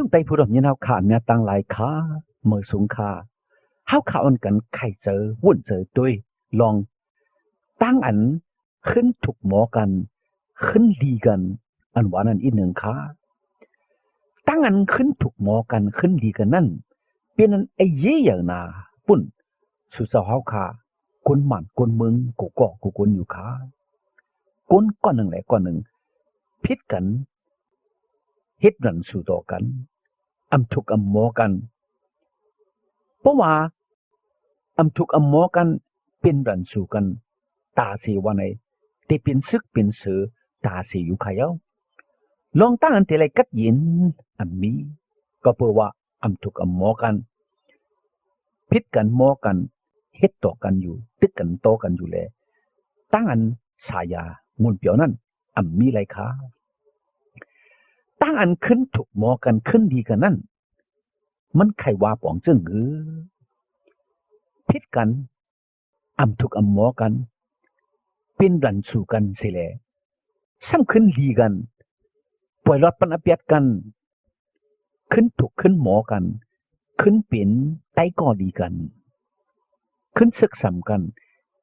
ลุงไตผู้ดอกยินเฮาขาเนี่ยตั้งหลายขาเมื่อสูงขาเฮาขาอันกันไข่เจอวุ่นเจอด้วยลองตั้งอันขึ้นถูกหมอกันขึ้นดีกันอันว่านั้นอีกหนึ่งขาตั้งอันขึ้นถูกหมอกันขึ้นดีกันนั่นเป็นอันไอ้เย่อย่างนาปุ่นสุสาวเฮาขาคนหมันคนเมืองกูก็กูคนอยู่ขาคนก้อนหนึ่งแหละก้อนหนึ่งพิษกันเฮ็ดรันสู่ต่อกันอำทุกอำหมอกันเพราะว่าอำทุกอำหมอกันเป็นรันสู่กันตาสีวันไหนแต่เป็นซึกเป็นเสือตาสีอยู่ขายเอาลองตั้งอันเทไรกัดยินอันมีก็เพื่อว่าอำทุกอำหมอกันพิษกันหมอกันเฮ็ดต่อกันอยู่ตึกกันโตกันอยู่แลตั้งอันสายามุนเปียวนั่นอันมีไรคะตั้งอันขึ้นถูกหมอกันขึ้นดีกันนั่นมันไขว่าป๋องจึงพิษกันอำทุกอำหมอกันเป็นรันสู่กันเสียแลซ้ำขึ้นดีกันปล่อยรอดปันอเปียดกันขึ้นถูกขึ้นหมอกันขึ้นเป็นไต้ก่อดีกันขึ้นศึกษากัน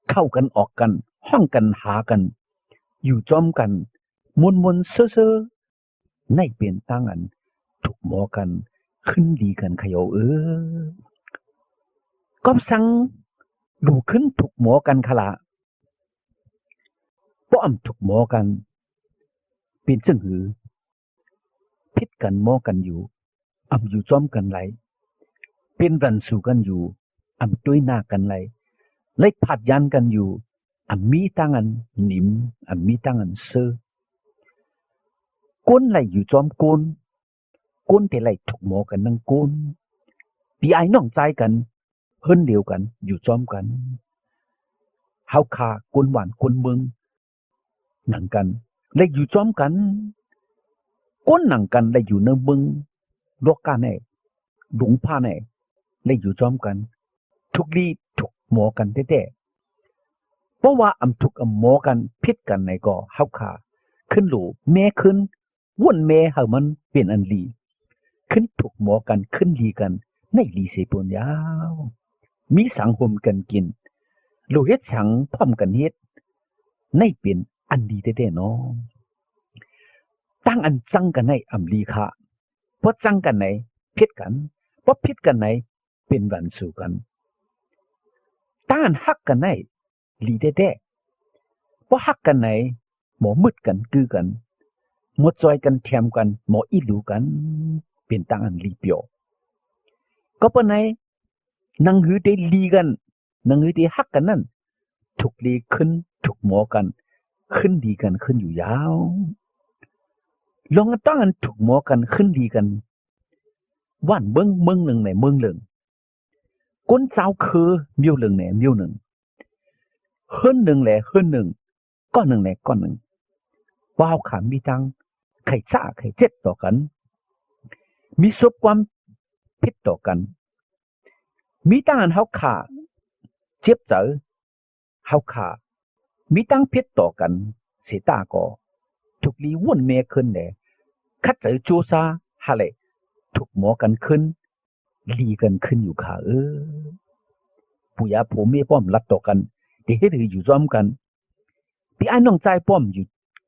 เข้ากันออกกันห้องกันหากันอยู่จอมกันมนเซ่อในเปลี่ยนตั้งอันถูกหมอกันขึ้นดีกันขยโอก็สั่งดูขึ้นถูกหมอกันขละป้อมถูกหมอกันเป็นซึ่งพิษกันหมอกันอยู่อยู่จอมกันไหลเป็นรันสู่กันอยู่ต้วยหน้ากันไหลไล่ผัดยันกันอยู่มีตั้งอันหนิมมีตั้งอันเซ่อก้นไหลอยู่จอมก้นแต่ไหลถูกหมอกันนั่งก้นปีไอ้น้องใจกันเฮิรนเดียวกันอยู่จอมกันเฮาคาก้นหวานก้นเมืองหนังกันไหลอยู่จอมกันก้นหนังกันไหลอยู่เนื้อเมืองโลกาแน่หลงผ้าแน่ไหลอยู่จอมกันทุกลีถูกหมอกันแท้ๆเพราะว่าถูกหมอกันพิษกันในก็เฮาคาขึ้นหลูแม่ขึ้นว่นแม่เฮามันเป็นอันลีขึ้นถูกหมอกันขึ้นลีกันในลีเสปนยาวมีสังคมกันกินโลเฮ็ดสังพร้อมกันเฮ็ดในเป็นอันดีแท้ๆเนาะตั้งอันจังกันในลีค่ะเพราะจังกันไหนพิษกันเพราะพิษกันไหนเป็นรันสู่กันตั้งอันฮักกันในลีแท้ๆเพราะฮักกันไหนหมอมืดกันคือกันหมดจอยกันแถมกันหมออีหลูกันเป็นตั้งอันลีเปียวก็ปะไหนนังหือได้ลีกันนังหือได้ฮักกันนั่นถูกลีขึ้นถูกหมอกันขึ้นดีกันขึ้นอยู่ยาวลองตั้งอันถูกหมอกันขึ้นดีกันว่านเมืองหนึ่งในเมืองหนึ่งก้นสาวคือเมียวหนึ่งในเมียวหนึ่งเฮิรนหนึ่งแหละเฮิรนหนึ่งก้อนหนึ่งในก้อนหนึ่งว้าวขามีตังไข่ซ่าไข่เจ็ดต่อกันมีสบความพิษต่อกันมีตังอันเฮาขาเจ็บเจอเฮาขามีตังพิษต่อกันเสียตาก็ถูกลีวุ่นเมขึ้นเนี่ยคัดเจอจูซาฮะเลยถูกหมอกันขึ้นลีกันขึ้นอยู่ค่ะปุยาผัวเมียป้อมรัดต่อกันที่ให้ถืออยู่จอมกันที่ไอ้น้องใจป้อมอยู่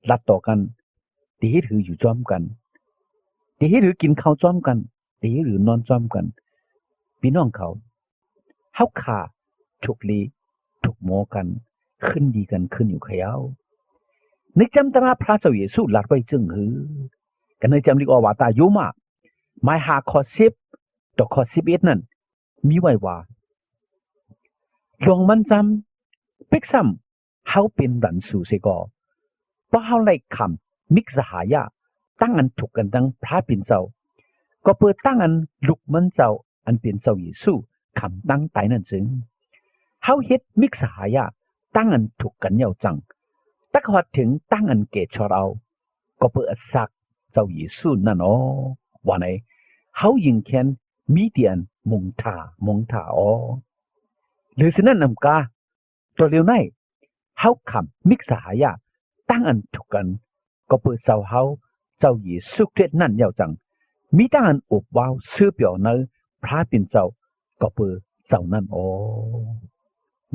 รัดต่อกันที่ให้ถืออยู่จอมกันที่ให้ถือกินข้าวจอมกันที่ให้ถือนอนจอมกันพี่น้องเขาเฮาขาถูกลีถูกหมอกันขึ้นดีกันขึ้นอยู่ขยาวในจำตราพระเจ้าเยซูหลัดไว้จึงกันในจำลิกอวาตาโยมาหมายหาข้อ10ต่อข้อ11นั่นมีไว้ว่าลองมันจำเป็กซ้ำเฮาเป็นรันสู่เสกอเพราะเฮาไล่คำมิกสหายะตั้งอันถูกกันดังพระเป็นเจ้าก็เปิดตั้งอันลุกมันเจ้าอันเป็นเจ้าเยซูคำตั้งตายนั่นจึงเฮาเฮ็ดมิกสหายะตั้งอันถูกกันเยาจังตักหอดถึงตั้งอันเกชเราก็เปิดสักเจ้าเยซูนั่นอ๋อว่าไหนเฮายิงแค้นมีเตียนมงทอ๋อหรือฉะนั้นนำกาตัวเร็วในเฮาคำมิกสหายะตั้งอันถูกกันก็เปิดเจ้าเฮาเจ้าเยซูคริสต์นั่นเยาจัง มีตั้งอันอบว้าวซื้อเปียวเนอพระเป็นเจ้าก็เปิดเจ้านั่นอ๋อ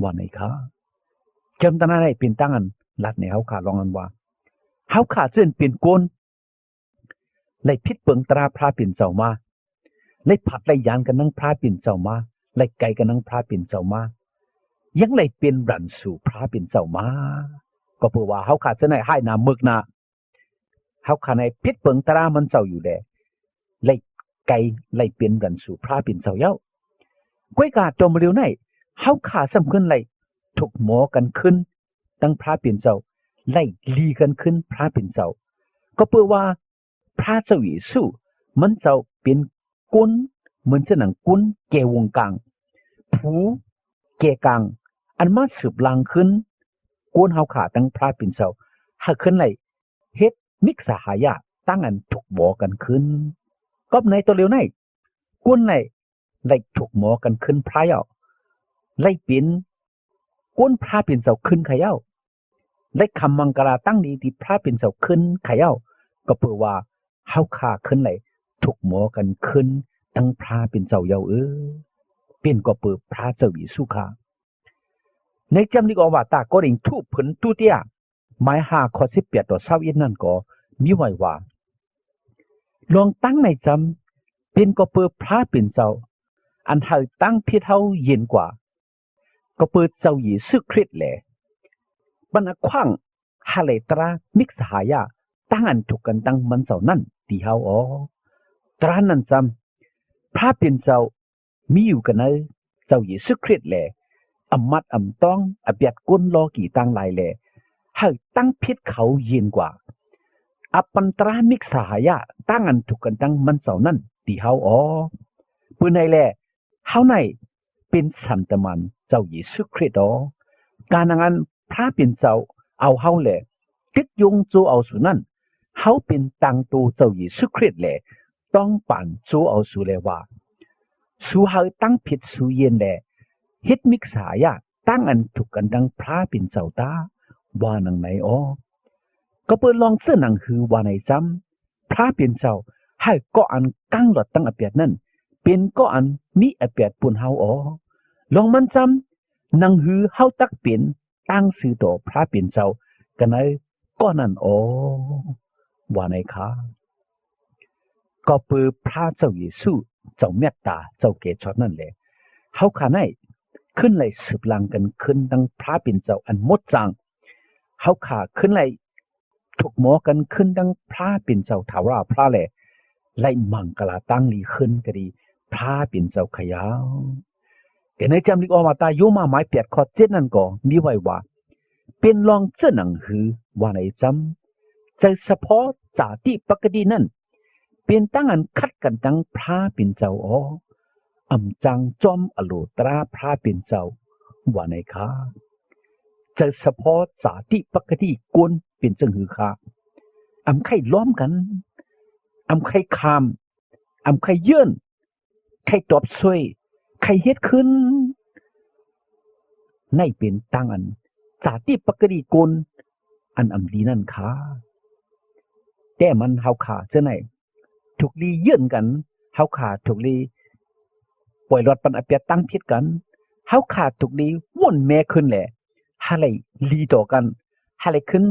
วันไหนคะจำตั้งอะไรเป็นตั้งอันลัดในเขาขาลองอันว่าเขาขาเส้นเป็นก้นเลยพิษเปิงตราพระเป็นเจ้ามาเลยผัดเลยยานกันนั่งพระเป็นเจ้ามาเลยไก่กันนั่งพระเป็นเจ้ามายังเลยเป็นรันสู่พระเป็นเจ้ามาก็เพื่อว่าเขาขาเส้นไหนให้นามึกนาเขาขาในพิษเปิงตรามันเจ้าอยู่แดเลยไก่เลยเป็นรันสู่พระเป็นเจ้าเย้าก้อยกาจมเร็วไหนเขาขาสำคัญเลยถูกหมอกันขึ้นตั้งพระเป็นเจ้าไล่ลีกันขึ้นพระเป็นเจ้าก็เพื่อว่าพระเจ้าเยซูมันเจ้าเป็นกุนเหมือนจะหนังกุนแกวงกลางผู้แกกลางอันมาสืบลางขึ้นกุนเฮาขาตั้งพระเป็นเจ้าหากขึ้นเลยเฮ็ดมิกษาหายาตั้งอันถูกหมอกันขึ้นก็ในตัวเร็วไหนกุนเลยถูกหมอกันขึ้นพระเย้าไล่เป็นกุนพระเป็นเจ้าขึ้นขย้าได้คำมังกรตั้งดีที่พระเป็นเจ้าขึ้นขย้าก็เพื่อว่าเฮาขาขึ้นเลยถูกหมอกันขึ้นตั้งพระเป็นเจ้าเย้าเป็นก็เปิดพระเจ้าเยซูค่ะในจำนี้ก็ว่าตาก็เองทุบผลตุเตียหมาย5 ข้อ 18 ต่อ 21นั่นก็มีไว้ว่าลองตั้งในจำเป็นก็เปิดพระเป็นเจ้าอันเฮาตั้งที่เท่าเย็นกว่าก็เปิดเจ้าเยซูคริสต์แหละบรรณขว้างฮาเลตรามิกษหายาตั้งอันถูกกันตั้งมันเจ้านั่นที่เฮาตรานั้นจำพระเป็นเจ้ามีอยู่กันเลยเจ้าเยซูคริสต์แหละอำมัดอำต้องอเบียดก้นรอกี่ตั้งหลายแหละให้ตั้งพิษเขาเย็นกว่าอปันตรามิกษหายาตั้งอันถูกกันตั้งมันเจ้านั่นที่เฮาปืนในแหละเฮาในเป็นสันตมันเจ้าเยซูคริสต์การงานพระเป็นเจ้าเอาเฮาแหละติดยงจูเอาสุนั่นเฮาเป็นตังตูเจ้าเยซูคริสต์แหละต้องปั่นจูเอาสุเลยว่าสูเฮาตั้งผิดสูเย็นแหละเฮ็ดมิกษายาตั้งอันถูกกันดังพระเป็นเจ้าตาว่านังไหนก็เปิดลองเสื้อหนังหือว่าในจำพระเป็นเจ้าให้ก็อันกั้งหลอดตั้งอเปียดนั่นเป็นก็อันมีอเปียดปุ่นเฮาลองมันจำนังหือเฮาตักเป็นตั้งสื่อต่อพระเป็นเจ้ากันไหนก็นั่นว่าในค่ะก็เปิดพระเจ้าเยซูเจ้าเมตตาเจ้าเกศนั่นแหละเฮาขาไหนขึ้นเลยสืบลังกันขึ้นดังพระเป็นเจ้าอันมดจางเฮาขาขึ้นเลยถูกหมอกันขึ้นดังพระเป็นเจ้าถาวรพระแหละไล่มังกลาตั้งลีขึ้นก็ดีพระเป็นเจ้าขยาวแต่ในจำลิกออกมาตาโยมาหมาย8 ข้อ 7นั่นก็มีไว้ว่าเป็นลองเสื้อหนังหือว่าในจำใจเฉพาะจาติปกตินั่นเป็นตั้งอันคัดกันตั้งพระเป็นเจ้าอำจังจอมอโลตราพระเป็นเจ้าว่าในค่ะใจเฉพาะจาติปกติกวนเป็นจังหือค่ะอำไข่ล้อมกันอำไข่คามอำไข่เยื่นไข่ตอบซวยไข่เฮ็ดขึ้นในเป็นตั้งอันจาติปกติกวนอันอำดีนั่นค่ะแต่มันเฮาขาเจ้าไหนถูกลีเยื่นกันเฮาขาถูกลีปล่อยรถปันอเปียตั้งพิษกันเฮาขาถูกลีว่นแม่ขึ้นแหละฮาเลยลีต่อกันฮาเลยขึ้น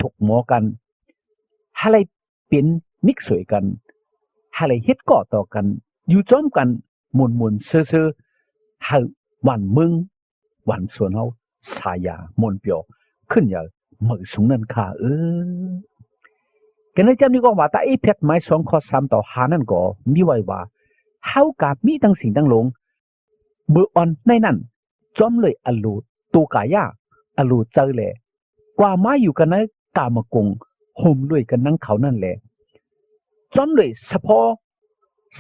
ถูกหมอกันฮาเลยเป็นมิกสวยกันฮาเลยเฮ็ดก่อต่อกันอยู่จ้อมกันมุนซื่อๆฮาวันมึงวันส่วนเฮาสายามนเปียวขึ้นอย่ามือสูงนั่นค่ะกันในจำนี้ก็ว่าแต่ไอ้เพชรไม้2 ข้อ 3ต่อ5นั่นก็มีไว้ว่าเฮากาบมีทั้งสิ่งทั้งลงเมื่ออ่อนในนั้นจอมเลยอลูตูกายาอลูเจอแหละกว่ามาอยู่กันนะกามกงห่มด้วยกันนั่งเขานั่นแหละจอมเลยเฉพาะ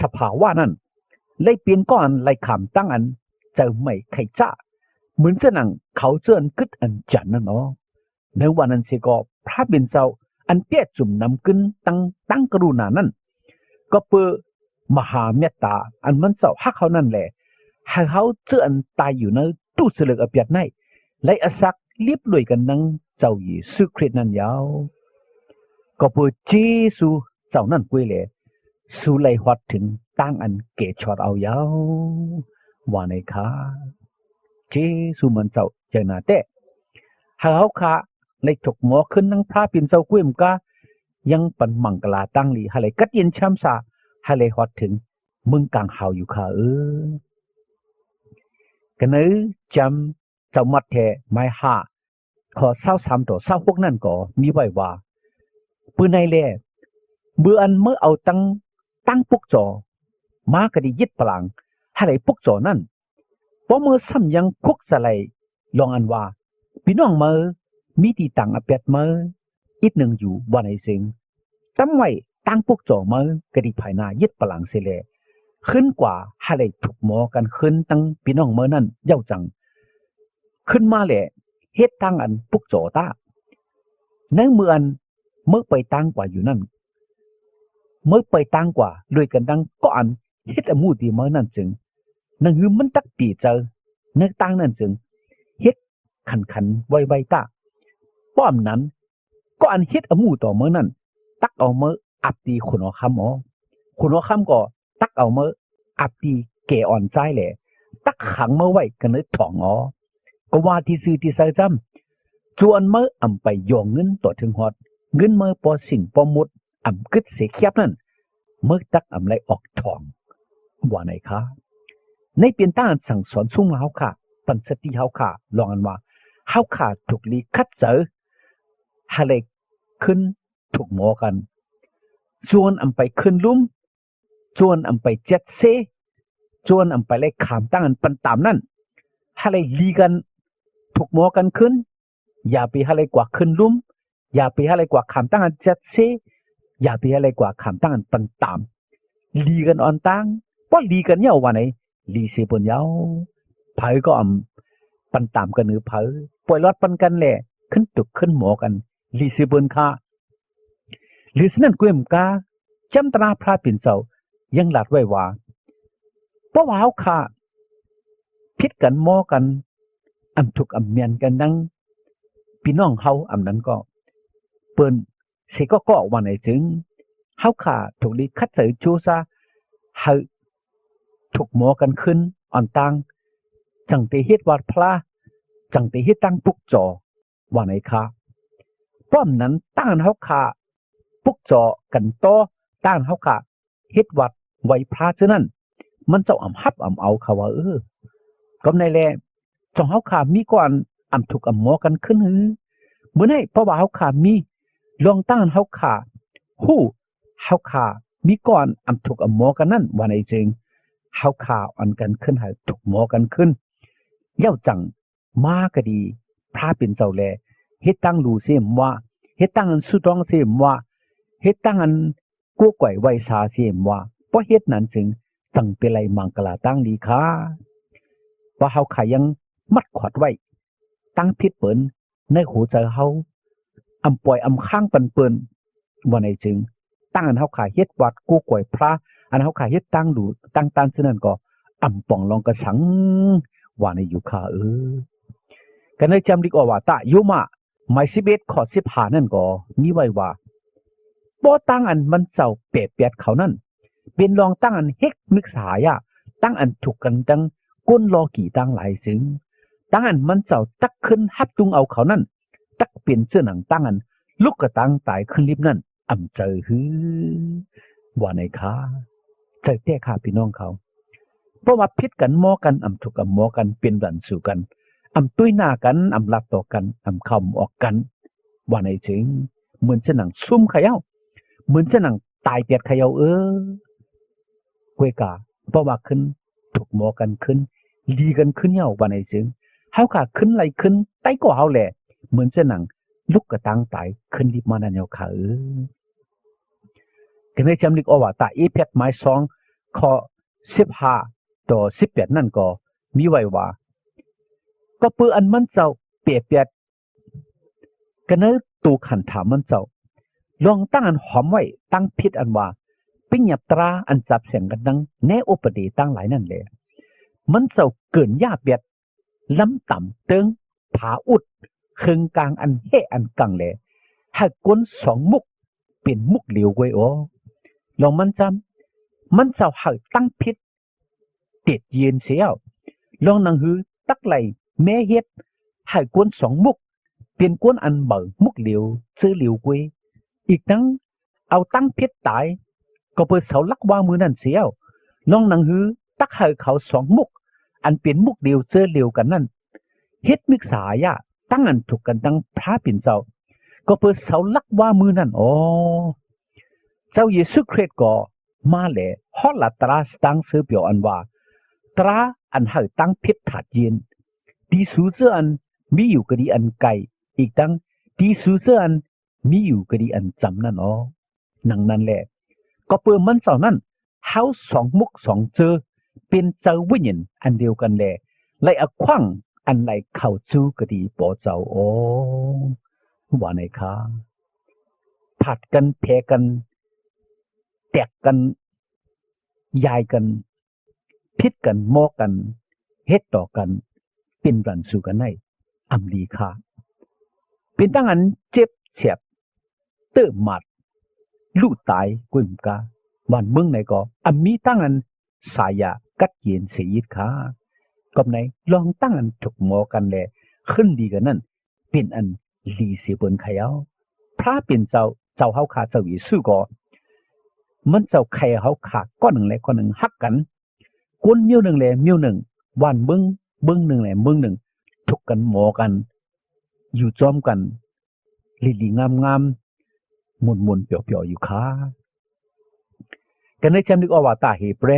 สภาวะนั่นเลยเปลี่ยนก้อนเลยขำตั้งอันเจอไม่ไข่จ้าเหมือนจะนั่งเขาเจือนกึดอันจันนั่นในวันนั้นเสก็พระเป็นเจ้าอันเตี้ยจุ่มน้ำกึนตั้งกรุณานั่นก็เปิดมหาเมตตาอันมันเจ้าฮักเขานั่นแหละให้เขาเจือนตายอยู่ในตู้เสลือกอเปียดในเลยอสักเรียบรวยกันนั่งเจ้าเยซูคริสต์นั่นยาวก็เปิดเจซูเจ้านั่นกุยเลย สู้ไล่ฮอดถึงตั้งอันเกชอดเอายาวว่าในค่ะเจสู้มันเจ้าเจนาเตะหาเขาค่ะในถกหมอขึ้นนั่งพระปิ่นเจ้ากุ้ยมกายังปันมังกลาตั้งลีฮะเลยกัดเย็นช้ำซาฮะเลยฮอดถึงมึงกลางเฮาอยู่ค่ะกันเนอจำเจ้ามัดแทไม่หาขอเศร้าซ้ำต่อเศร้าพวกนั่นก็มีไว้ว่าปืนในเล่เบื่ออันเมื่อเอาตั้งปุกจอมากระดิยึดพลังให้ไหลปุกจอนั่นเพราะเมื่อซ้ำยังคุกสไลลองอันว่าพี่น้องเมื่อมีตีต่างอเปียดเมื่ออีกหนึ่งอยู่บ่ในสิงตั้งไว้ตั้งปุกจอเมื่อกระดิภายนายึดพลังเสเลขึ้นกว่าให้ไหลถูกหมอกันขึ้นตั้งพี่น้องเมื่อนั่นเย้าจังขึ้นมาแหละเฮ็ดตั้งอันปุกจอตาในเมื่ออันเมื่อไปตั้งกว่าอยู่นั่นเมื่อไปตั้งกว่าด้วยกันดังก็อันเฮ็ดอมูดีเมื่อนั่นจึงนั่งหือมันตักปีเจอในตั้งนั่นจึงเฮ็ดขันไวตาป้อมนั้นก็อันเฮ็ดอมูต่อเมื่อนั่นตักเอาเมื่ออับตีขุนอคำขุนอคำก็ตักเอาเมื่ออับตีแก่อ่อนใจแหละตักขังเมื่อไว้กันเลยถ่องก็ว่าที่ซื้อที่ใส่จำจวนเมื่ออำไปยองเงินต่อถึงฮอดเงินเมื่อปอสิ่งปอมุดอำกึดเสียเขียบนั่นเมื่อตักอำไรออกทองว่าไหนคะในเปลี่ยนต้านสั่งสอนสุ่งเฮาค่ะปัญสติเฮาค่ะลองอันว่าเฮาค่ะถูกลีคัดเจอฮาเลขึ้นถูกหมอกันจวนอำไปขึ้นลุ่มจวนอำไปเจ็ดเซจวนอำไปไล่ขามตั้งอันปันตามนั่นฮาเลลีกันถูกหมอกันขึ้นอย่าไปฮาเลกว่าขึ้นลุ่มอย่าไปฮาเลกว่าขามตั้งอันเจ็ดเซอย่าไปฮาเลกว่าขามตั้งอันปันตามลีกันอ่อนตั้งป้อลีกันเยาวันไหนลีเสียบนเยาเผยก็ปันตามกันหรือเผยปล่อยรอดปันกันแหละขึ้นตุกขึ้นหมอกันลีเสียบนค่ะหรือสนั่นกุ้ยมกาจำตราพระปิ่นเจ้ายังหลัดไว้ว่าเพราะว่าเขาค่ะพิดกันหมอกันอำถูกอำเมียนกันดังพี่น้องเขาอำนั้นก็เปิ้นเสก็วันไหนถึงเขาค่ะถูกลีคัดเสยจูซาเฮาถูกหมอกันขึ้นอ่อนตังจังเตเฮ็ดวัดพระจังเตเฮ็ดตั้งปุกจอว่าไหนคะป้อมนั้นตั้งเฮาค่ะปุกจอกันโตตั้งเฮาค่ะเฮ็ดวัดไว้พระเท่านั้นมันเจ้าอำฮับอำเอาค่ะว่าก็ในแลจองเฮาค่ะมีก่อนอำถูกอำหมอกันขึ้นหือเมื่อไหร่เพราะว่าเฮาค่ะมีลองตั้งเฮาค่ะฮู้เฮาค่ะมีก่อนอำถูกอำหมอกันนั่นว่าไหนจริงเฮาข่าวอันกันขึ้นให้ถูกหมอกันขึ้นเย้าจังมาก็ดีพระเป็นเจ้าแลเฮ็ดตั้งรูเสียมว่าเฮ็ดตั้งอันสุดองเสียมว่าเฮ็ดตั้งอันกู้ก่อยไวสาเสียมว่าเพราะเฮ็ดนั้นจึงตั้งเป็นไรมังกลาตั้งดีค่ะว่าเฮาขายังมัดขวดไว้ตั้งพิษเปิ้นในหูใจเฮาอำปล่อยอำข้างปันเปิ้นว่าไหนจึงตั้งอันเฮาขาเฮ็ดวัดกู้ก่อยพระอันเฮาขาเฮ็ดตั้งดูตั้งตานซื่อนั่นก็อำป่องลองกระสังว่าในอยู่ค่ะกันเลยจำดีกว่าตะยุมาหมาย11ข้อ15นั่นก็มีไว้ว่าบ่ตั้งอันมันเจ้าเปียดเขานั่นเป็นลองตั้งอันเฮ็กนึกษายะตั้งอันถูกกันตั้งก้นรอกี่ตั้งหลายซึ้งตั้งอันมันเจ้าตักขึ้นฮับจุงเอาเขานั่นตักเปลี่ยนเสื้อหนังตั้งอันลูกกระตังตายขึ้นลิบนั่นอำเจอฮือว่าในคะใจแท้ค่ะพี่น้องเขาเพราะว่าพิษกันหมอกันอำถูกกับหมอกันเป็นดันสู่กันอำตุ้ยหน้ากันอำลับต่อกันอำเข้าออกกันว่าในถึงเหมือนเสนังซุ่มขย่าเหมือนเสนังตายเปียดขย่ากวยกาเพราะว่าขึ้นถูกหมอกันขึ้นลีกันขึ้นเย้าว่าในถึงเฮาค่ะขึ้นไรขึ้นไต้ก็เฮาแหละเหมือนเสนังลูกกระตังตายขึ้นรีบมานั่นเย้าค่ะกันให้จำลึกเอาว่าตาอีเพชรไม้ซองข้อ15ต่อ18นั่นก็มีไว้ว่าก็เปื้ออันมันเจ้าเปียดกันเนตูขันถามมันเจ้าลองตั้งอันหอมไว้ตั้งพิษอันว่าปิ้งหยับตราอันจับเสียงกันดังแน่อุปดีตั้งหลายนั่นเลยมันเจ้าเกินย่าเปียดล้ำต่ำเติงผาอุดเคืองกลางอันเฮอันกังเลยหากก้น2 มุกเป็นมุกเหลียวไว้ลองมันจ มันเจ้าหาตั้งพิษเต็ดเย็นเสียวลองนังหือตักไหลแม่เฮ็ดให้กวนสองมุกเป็นกวนอันเบอมุกเหลียวซื้อเหลียวกวยอีกทั้งเอาตั้งพิษตายก็เปิดเสาลักว่ามือนั่นเสียวลองนังหือตักให้เขาสองมุกอันเป็นมุกเดียวซื้อเหลียวกันนั่นเฮ็ดมิกษายะตั้งอันถูกกันตั้งพระปิ่นเจ้าก็เปิดเสาลักว่ามือนั่นอ๋อเจ้าเยซูคริสต์ก็มาแหละฮอลลาตราสตังซื้อเปียวอันว่าตราอันให้ตั้งพิษถาดเย็นดีสูเจออันมีอยู่ก็ดีอันไกลอีกตั้งดีสูเจออันมีอยู่ก็ดีอันจำนั่นอ๋อนังนั่นแหละก็เปิดมันเจ้านั่นเฮาสองมุกสองเจอเป็นเจ้าวิญญาณอันเดียวกันแหละไล่อคว้างอันไหลเข้าจู้ก็ดีปอเจ้าโอ้ว่าไหนคะผัดกันแพ้กันแตกกันยายกันพิษกันโมกันเฮ็ดต่อกันเป็นรันสู่กันให้อำลีค่ะเป็นตั้งอันเจ็บเฉียบเติมหมัดลู่ตายกุมกาวันเมืองไหนก็มีตั้งอันสายากัดเย็นเสียดค่ะกับไหนลองตั้งอันถูกหมอกันแลขึ้นดีกันนั่นเป็นอันลีเสียบนไขเอาพระเป็นเจ้าเฮาขาเจ้าอีสู้ก็มันเจ้าไข่เฮาขาก้อนหนึ่งแลก้อนหนึ่งฮักกันกวนเมียวหนึ่งแลเมียวหนึ่งวันเบิ้งหนึ่งแลเบิ้งหนึ่งถูกกันหมอกันอยู่จอมกันลีงามมนเปียวอยู่ค่ะกันในจำนึกเอาว่าตาเฮเปร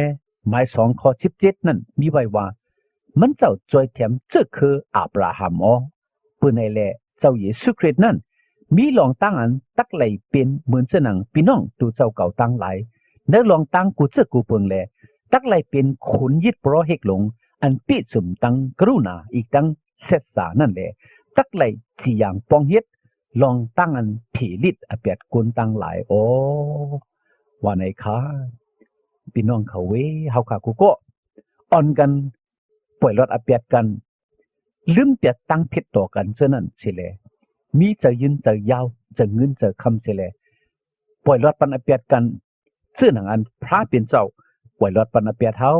หมาย2ข้อ17นั่นมีไว้ว่ามันเจ้าจอยแถมเจ้าคืออับราฮัมอ๋อเปิ้นให้แลเจ้าเยซูคริสต์นั่นมีลองตั้งอันตักไหลเป็นเหมือนเสนังพี่น้องตูเจ้าเก่าตั้งหลายเนื้อลองตั้งกูเจ้ากูเปิงแลตักไหลเป็นขนยิดเพราะเฮกหลงอันปิสุมตั้งกรุณาอีกตั้งเสษสานั่นแหละตักไหลที่อย่างปองเฮ็ดลองตั้งอันผีลิดอเปียดกุนตั้งหลายโอ้ว่าไหนคะพี่น้องเขาเว้เฮาขากูก็อ่อนกันปล่อยรถอเปียดกันลืมแต่ตั้งผิดต่อกันเท่านั้นสิแลมีจะยืนจะยาวจะเงินจะคำสิแลปล่อยรถปันอเปียดกันซึ่งหนังอันพระเป็นเจ้าปล่อยรถปันอเปียดเฮา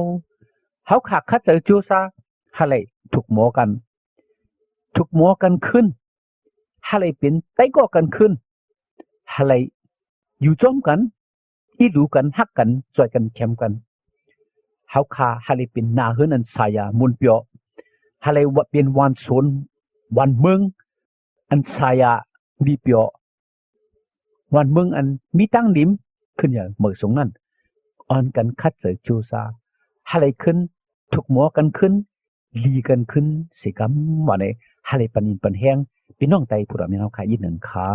ขาคัดเจอจูซาฮะเลยถูกหมอกันขึ้นฮะเลยเป็นไตก็กันขึ้นฮะเลยอยู่จอมกันอีดูกันฮักกันช่วยกันแคมกันเฮาขาฮะเลยเป็นนาเฮือนอันสายามุนเปียวฮะเลยว่าเป็นวันโซนวันเมืองอันสายามีเปียววันเมืองอันมีตั้งลิ้มขึ้นอย่างเมื่อสงนั้นอ่อนกันคัดเจอจูซาฮะเลยขึ้นถูกหมอกันขึ้นลีกันขึ้นสิกำว่าในฮะเลยปันอินปันแห้งพี่น้องไตผู้รับในเฮาขาอีกหนึ่งค่ะ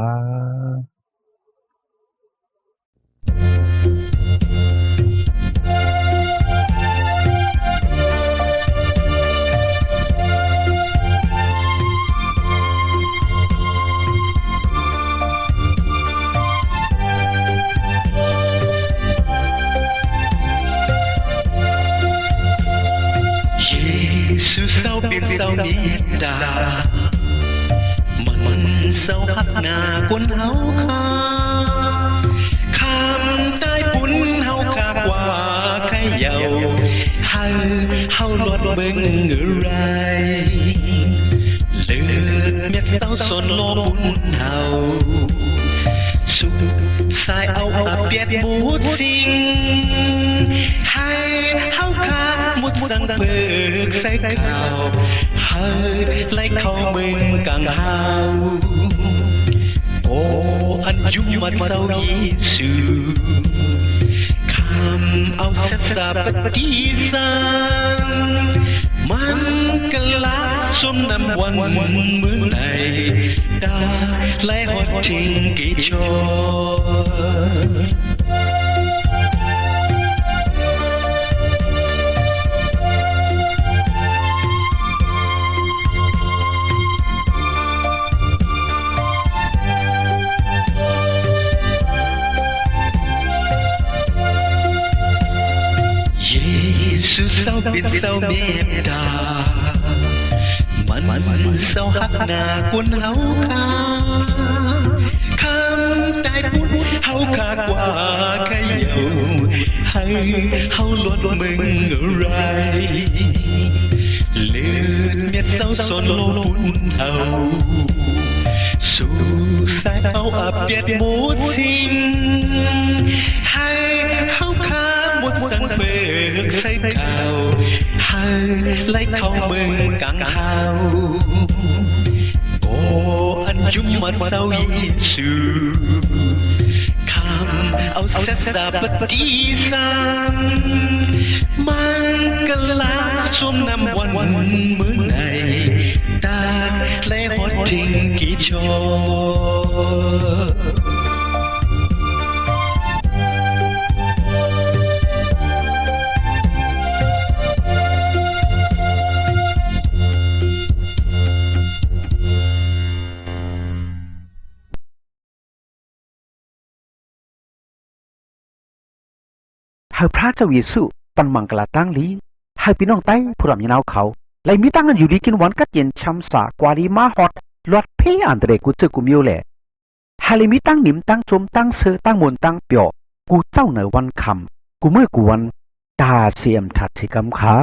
เมตตามันเศร้าหักหน้าคนเฮาขาคำใต้ปุ่นเฮาคากว่าใครเยาเฮาลดเบิ่งอะไรเลิกเมียเต้าสนโลบุญเฮาสุดสายเอาเปียดบูดสิ่งให้เฮาคามุดดังเบิกใส่ข่าวไล่เข้าเมืองกลางหาวโอ้อันยุ่งมันเราอีสูคำเอาเสษาปฏิสังมันกลาสมนำวันเมืองไหนได้ไล่หดทิ้งกี่ชอเป็นเศร้าเมตตามันเศร้าหักหน้าคนเฮาขาคำใต้ปุ่นเฮาขากว่าใครอยู่ให้ hau luốt mừng rai lên miệt sâu son lô bún thầu su sai áo ập biệt mút thinh hai hau khá một tầng bề say thào hai lấy thau mừng càng hào cô anh chúng mặt đau Giêsu kham áo xét đà bất đi sang mang cái lá xôm nămวันมื้อไหนตาและฮอดทิ้งกี่ชอ หากพระเจ้าเยซูปันมังกลาตั้งลีหากพี่น้องไต้ผู้รำยินเอาเขาเลยมีตั้งกันอยู่ดีกินวันกัดเย็นช้ำสากวารีมาฮอดลอดเพอันเดรกุเจกุมิโอแหละหากเลยมีตั้งนิมตั้งชมตั้งเสือตั้งมนตั้งเปียวกูเจ้าเหนือวันคำกูเมื่อกูวันตาเสียมถัดที่กำขา